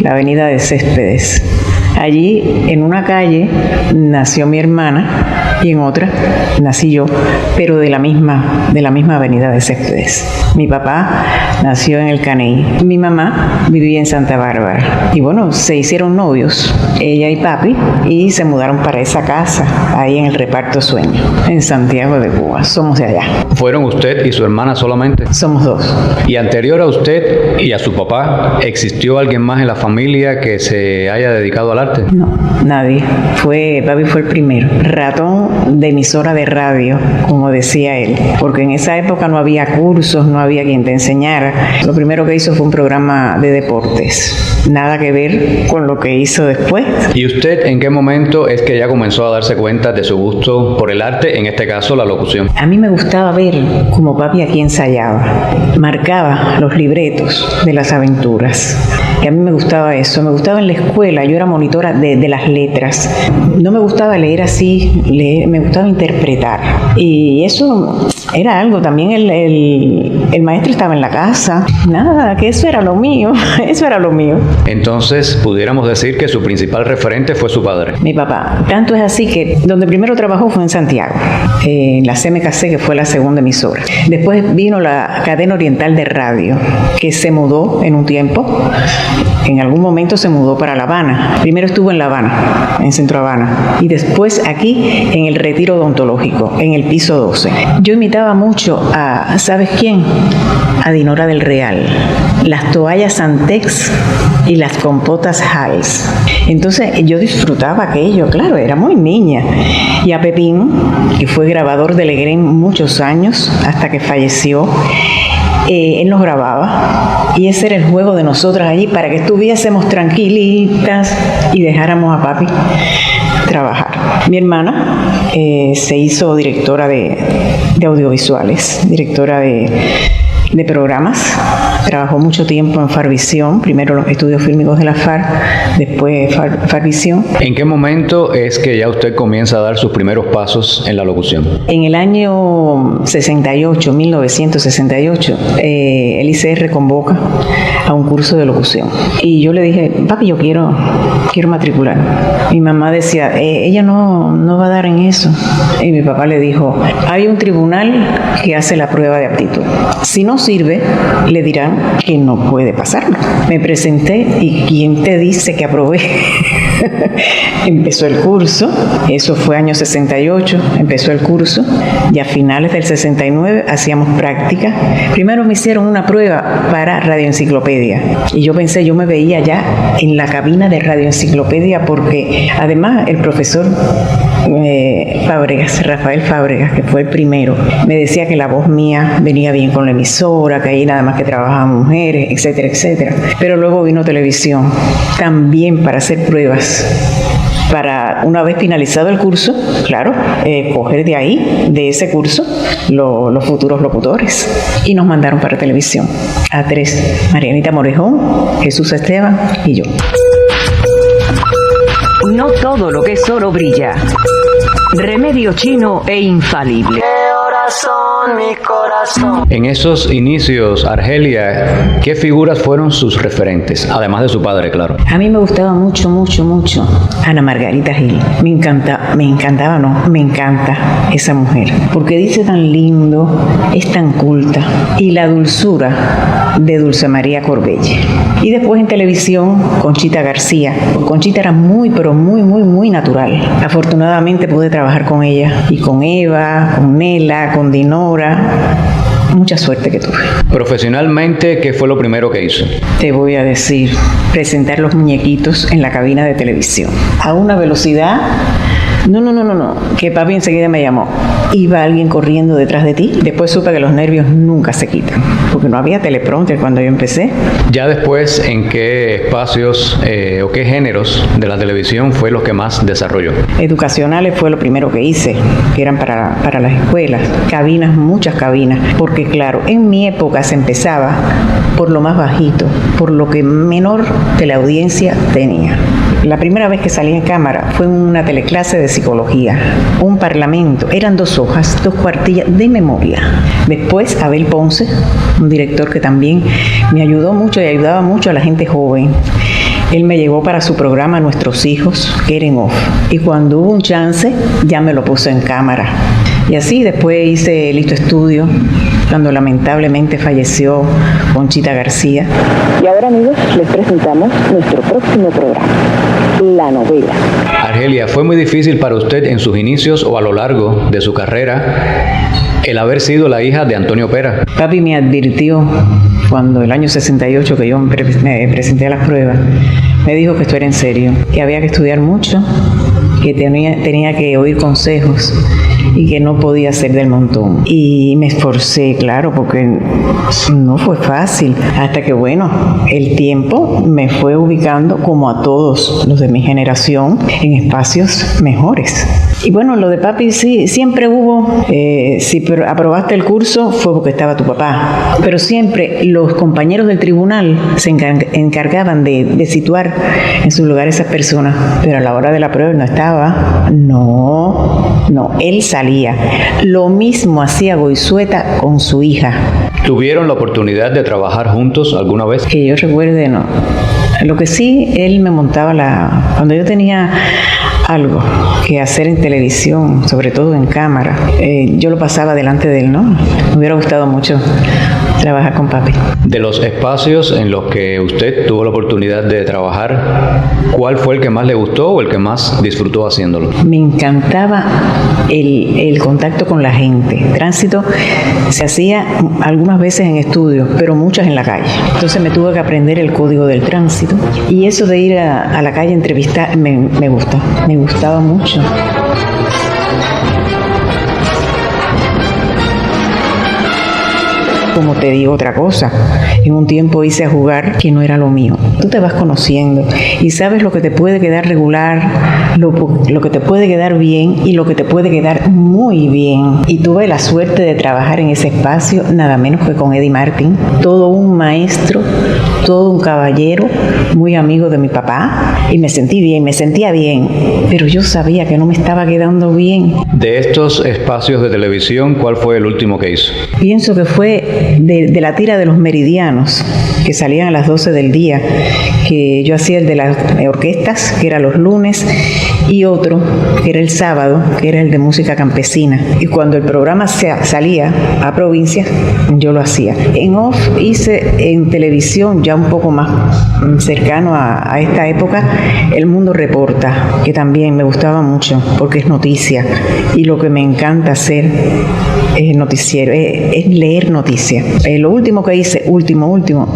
la avenida de Céspedes. Allí, en una calle, nació mi hermana y en otra nací yo, pero de la misma avenida de Céspedes. Mi papá nació en el Caney. Mi mamá vivía en Santa Bárbara. Y bueno, se hicieron novios, ella y papi, y se mudaron para esa casa, ahí en el Reparto Sueño, en Santiago de Cuba. Somos de allá. ¿Fueron usted y su hermana solamente? Somos dos. ¿Y anterior a usted y a su papá, existió alguien más en la familia que se haya dedicado al arte? No, nadie. Papi fue el primero. Ratón de emisora de radio, como decía él. Porque en esa época no había cursos, no había quien te enseñara. Lo primero que hizo fue un programa de deportes. Nada que ver con lo que hizo después. ¿Y usted en qué momento es que ya comenzó a darse cuenta de su gusto por el arte, en este caso la locución? A mí me gustaba ver cómo papi aquí ensayaba. Marcaba los libretos de las aventuras. Y a mí me gustaba eso. Me gustaba en la escuela. Yo era monitora de las letras. No me gustaba leer así, me gustaba interpretar. Y eso era algo. También el maestro estaba en la casa. Nada, que eso era lo mío. Eso era lo mío. Entonces, pudiéramos decir que su principal referente fue su padre. Mi papá. Tanto es así que donde primero trabajó fue en Santiago, en la CMKC, que fue la segunda emisora. Después vino la cadena oriental de radio, que se mudó en un tiempo. En algún momento se mudó para La Habana. Primero estuvo en La Habana, en Centro Habana, y después aquí en el Retiro Odontológico, en el piso 12. Yo imitaba mucho a, ¿sabes quién? A Dinora del Real. Las toallas Santex y las compotas Hals. Entonces yo disfrutaba aquello, claro, era muy niña. Y a Pepín, que fue grabador de Legrén muchos años, hasta que falleció, él nos grababa y ese era el juego de nosotras allí para que estuviésemos tranquilitas y dejáramos a papi trabajar. Mi hermana se hizo directora de audiovisuales, directora de programas. Trabajó mucho tiempo en Farvisión, primero los estudios fílmicos de la FAR, después Farvisión. ¿En qué momento es que ya usted comienza a dar sus primeros pasos en la locución? En el año 68, 1968, el ICR convoca a un curso de locución. Y yo le dije, papi, yo quiero matricular. Mi mamá decía, ella no va a dar en eso. Y mi papá le dijo, hay un tribunal que hace la prueba de aptitud. Si no sirve, le dirán que no puede pasarlo. Me presenté y ¿quién te dice que aprobé? Empezó el curso, eso fue año 68, empezó el curso y a finales del 69 hacíamos práctica. Primero me hicieron una prueba para radioenciclopedia y yo pensé, yo me veía ya en la cabina de radioenciclopedia porque además el profesor Rafael Fábregas, que fue el primero, me decía que la voz mía venía bien con la emisora, que ahí nada más que trabajaban mujeres, etcétera, etcétera. Pero luego vino televisión, también para hacer pruebas, para una vez finalizado el curso, claro, coger de ahí, de ese curso, los futuros locutores. Y nos mandaron para televisión, a tres, Marianita Morejón, Jesús Esteban y yo. No todo lo que es oro brilla. Remedio chino e infalible. Mi corazón. En esos inicios, Argelia, ¿qué figuras fueron sus referentes? Además de su padre, claro. A mí me gustaba mucho Ana Margarita Gil. Me encanta esa mujer. Porque dice tan lindo, es tan culta. Y la dulzura de Dulce María Corbelle. Y después en televisión, Conchita García. Conchita era pero muy natural. Afortunadamente pude trabajar con ella. Y con Eva, con Nela, con Dinora. Mucha suerte que tuve. Profesionalmente, ¿qué fue lo primero que hizo? Te voy a decir, presentar los muñequitos en la cabina de televisión. A una velocidad... No, que papi enseguida me llamó. Iba alguien corriendo detrás de ti. Después supe que los nervios nunca se quitan, porque no había teleprompter cuando yo empecé. Ya después, ¿en qué espacios o qué géneros de la televisión fue los que más desarrolló? Educacionales fue lo primero que hice, que eran para las escuelas. Cabinas, muchas cabinas, porque claro, en mi época se empezaba por lo más bajito, por lo que menor de la audiencia tenía. La primera vez que salí en cámara fue en una teleclase de psicología, un parlamento, eran 2 hojas, 2 cuartillas de memoria. Después Abel Ponce, un director que también me ayudó mucho y ayudaba mucho a la gente joven. Él me llevó para su programa Nuestros Hijos, que era en off. Y cuando hubo un chance, ya me lo puso en cámara. Y así después hice Listo Estudio, cuando lamentablemente falleció Conchita García. Y ahora, amigos, les presentamos nuestro próximo programa, La Novela. Argelia, ¿fue muy difícil para usted en sus inicios o a lo largo de su carrera el haber sido la hija de Antonio Pera? Papi me advirtió cuando el año 68 que yo me presenté a las pruebas, me dijo que esto era en serio, que había que estudiar mucho, que tenía que oír consejos y que no podía ser del montón. Y me esforcé, claro, porque no fue fácil, hasta que, bueno, el tiempo me fue ubicando, como a todos los de mi generación, en espacios mejores. Y bueno, lo de papi sí, siempre hubo, si aprobaste el curso fue porque estaba tu papá, pero siempre los compañeros del tribunal se encargaban de situar en su lugar esas personas, pero a la hora de la prueba no estaba, no, él salía. Lo mismo hacía Goizueta con su hija. ¿Tuvieron la oportunidad de trabajar juntos alguna vez? Que yo recuerde, no. Lo que sí, él me montaba cuando yo tenía algo que hacer en televisión, sobre todo en cámara, yo lo pasaba delante de él, ¿no? Me hubiera gustado mucho trabajar con papi. De los espacios en los que usted tuvo la oportunidad de trabajar, ¿cuál fue el que más le gustó o el que más disfrutó haciéndolo? Me encantaba el contacto con la gente. Tránsito se hacía algunas veces en estudio, pero muchas en la calle. Entonces me tuve que aprender el código del tránsito. Y eso de ir a la calle a entrevistar me gustaba mucho. Como te digo otra cosa, en un tiempo hice a jugar que no era lo mío. Tú te vas conociendo y sabes lo que te puede quedar regular, lo que te puede quedar bien y lo que te puede quedar muy bien. Y tuve la suerte de trabajar en ese espacio, nada menos que con Eddie Martin, todo un maestro, todo un caballero, muy amigo de mi papá, y me sentía bien, pero yo sabía que no me estaba quedando bien. De estos espacios de televisión, ¿cuál fue el último que hizo? Pienso que fue de la tira de los meridianos, que salían a las 12 del día, que yo hacía el de las orquestas, que era los lunes, y otro, que era el sábado, que era el de música campesina. Y cuando el programa salía a provincias, yo lo hacía. En off hice en televisión, ya un poco más cercano a esta época, El Mundo Reporta, que también me gustaba mucho, porque es noticia, y lo que me encanta hacer es noticiero, es leer noticias. Lo último que hice, último,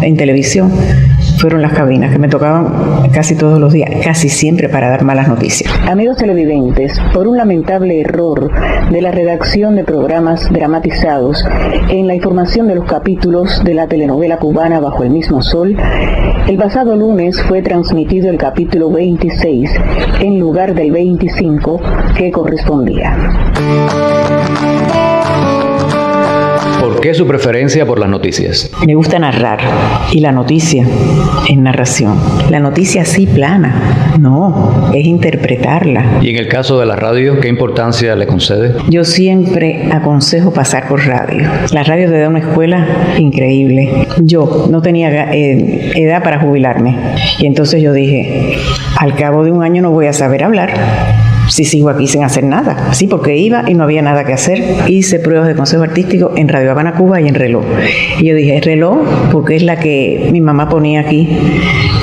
en televisión, fueron las cabinas, que me tocaban casi todos los días, casi siempre para dar malas noticias. Amigos televidentes, por un lamentable error de la redacción de programas dramatizados en la información de los capítulos de la telenovela cubana Bajo el Mismo Sol, el pasado lunes fue transmitido el capítulo 26 en lugar del 25 que correspondía. ¿Por qué su preferencia por las noticias? Me gusta narrar, y la noticia es narración. La noticia así plana, no, es interpretarla. Y en el caso de la radio, ¿qué importancia le concede? Yo siempre aconsejo pasar por radio. La radio te da una escuela increíble. Yo no tenía edad para jubilarme, y entonces yo dije, al cabo de un año no voy a saber hablar si sigo aquí sin hacer nada. Sí, porque iba y no había nada que hacer. Hice pruebas de consejo artístico en Radio Habana Cuba y en Reloj. Y yo dije, Reloj, porque es la que mi mamá ponía aquí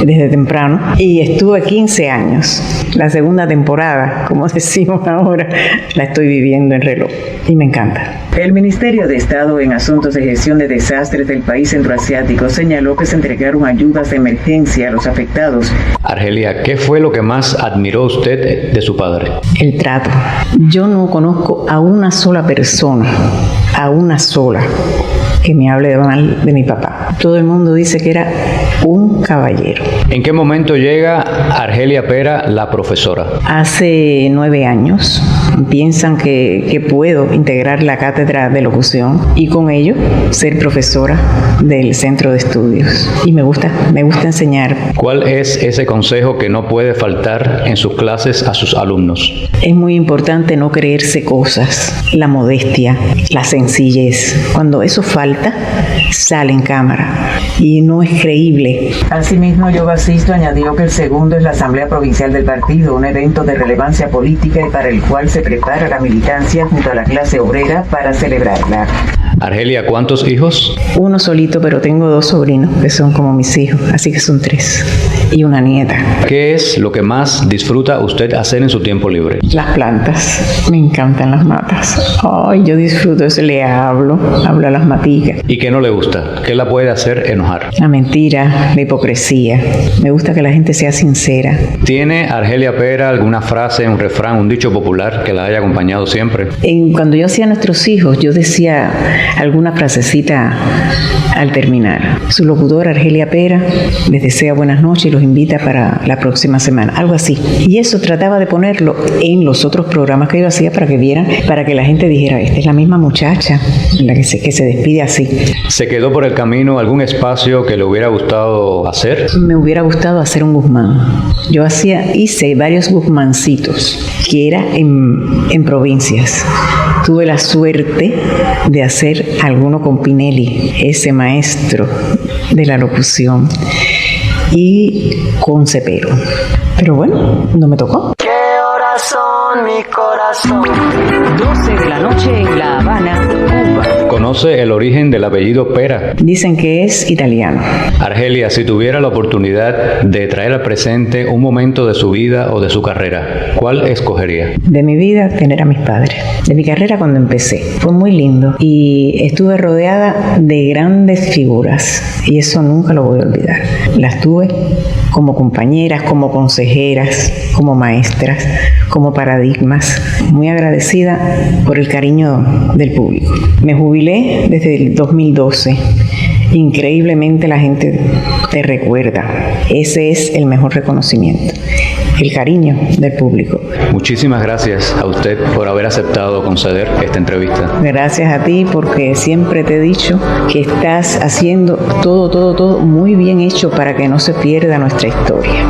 desde temprano. Y estuve 15 años. La segunda temporada, como decimos ahora, la estoy viviendo en Reloj. Y me encanta. El Ministerio de Estado en Asuntos de Gestión de Desastres del país centroasiático señaló que se entregaron ayudas de emergencia a los afectados. Argelia, ¿qué fue lo que más admiró usted de su padre? El trato. Yo no conozco a una sola persona, que me hable mal de mi papá. Todo el mundo dice que era un caballero. ¿En qué momento llega Argelia Pera, la profesora? Hace 9 años. Piensan que puedo integrar la cátedra de locución y con ello ser profesora del centro de estudios. Y me gusta enseñar. ¿Cuál es ese consejo que no puede faltar en sus clases a sus alumnos? Es muy importante no creerse cosas, la modestia, la sencillez. Cuando eso falta, sale en cámara y no es creíble. viviré. Asimismo, yo Basisto añadió que el segundo es la Asamblea Provincial del Partido, un evento de relevancia política y para el cual se prepara la militancia junto a la clase obrera para celebrarla. Argelia, ¿cuántos hijos? Uno solito, pero tengo 2 sobrinos que son como mis hijos, así que son 3 y una nieta. ¿Qué es lo que más disfruta usted hacer en su tiempo libre? Las plantas, me encantan las matas. Ay, yo disfruto eso, le hablo a las maticas. ¿Y qué no le gusta? ¿Qué la puede hacer enojar? La mentira, la hipocresía. Me gusta que la gente sea sincera. ¿Tiene Argelia Pera alguna frase, un refrán, un dicho popular que la haya acompañado siempre? Cuando yo hacía a nuestros hijos, yo decía alguna frasecita al terminar. Su locutora Argelia Pera les desea buenas noches y los invita para la próxima semana, algo así. Y eso trataba de ponerlo en los otros programas que yo hacía para que vieran, para que la gente dijera, esta es la misma muchacha la que se despide así. ¿Se quedó por el camino algún espacio que le hubiera gustado hacer? Me hubiera gustado hacer un Guzmán. Yo hice varios Guzmancitos, que era en provincias. Tuve la suerte de hacer alguno con Pinelli, ese maestro de la locución, y con Cepero. Pero bueno, no me tocó. ¿Qué horas son, mi corazón? 12 de la noche en La Habana, Cuba. ¿Conoce el origen del apellido Pera? Dicen que es italiano. Argelia, si tuviera la oportunidad de traer al presente un momento de su vida o de su carrera, ¿cuál escogería? De mi vida, tener a mis padres. De mi carrera cuando empecé. Fue muy lindo y estuve rodeada de grandes figuras y eso nunca lo voy a olvidar. Las tuve como compañeras, como consejeras, como maestras, como paradigmas. Muy agradecida por el cariño del público. Me jubilé desde el 2012. Increíblemente la gente te recuerda. Ese es el mejor reconocimiento. El cariño del público. Muchísimas gracias a usted por haber aceptado conceder esta entrevista. Gracias a ti porque siempre te he dicho que estás haciendo todo muy bien hecho para que no se pierda nuestra historia.